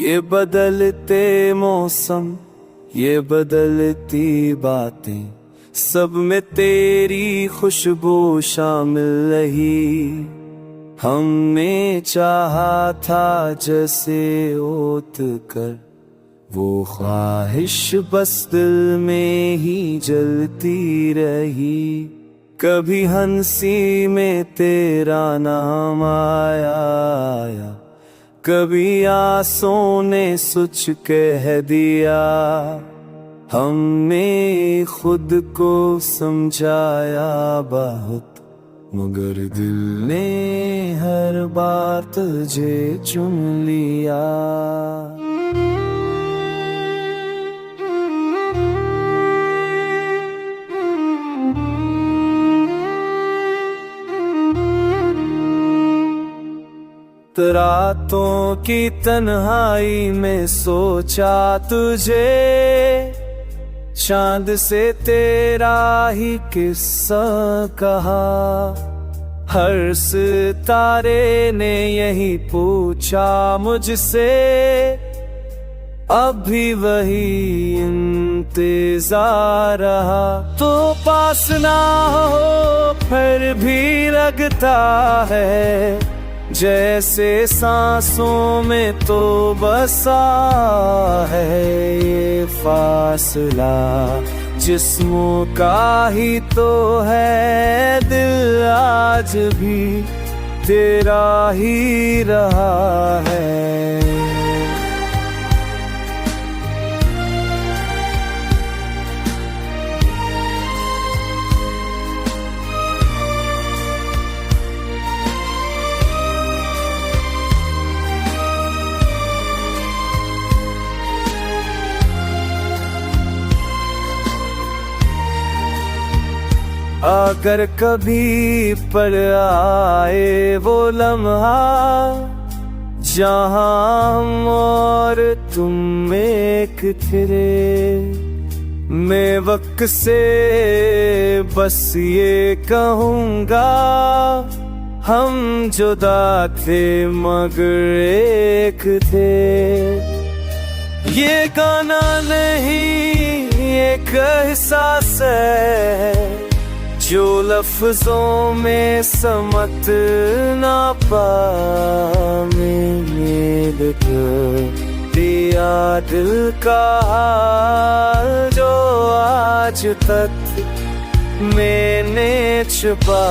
ये बदलते मौसम, ये बदलती बातें, सब में तेरी खुशबू शामिल रही। हमने चाहा था जैसे ओत कर, वो ख्वाहिश बस दिल में ही जलती रही। कभी हंसी में तेरा नाम आया, कभी आंसू ने सुच कह दिया। हमने खुद को समझाया बहुत, मगर दिल ने हर बार तुझे चुन लिया। रातों की तन्हाई में सोचा तुझे, चांद से तेरा ही किस्सा कहा। हर सितारे ने यही पूछा मुझसे, अब भी वही इंतजार रहा। तो पास ना हो फिर भी लगता है, जैसे सांसों में तो बसा है ये फासला। जिस्मों का ही तो है दिल, आज भी तेरा ही रहा है। अगर कभी पर आए वो लम्हा, जहां हम और तुम एक थे, मैं वक्त से बस ये कहूँगा, हम जुदा थे मगर एक थे। ये गाना नहीं एक एहसास है, जो लफ्जों में समझ ना पाए। दिया दिल का हाल जो आज तक मैंने छुपा।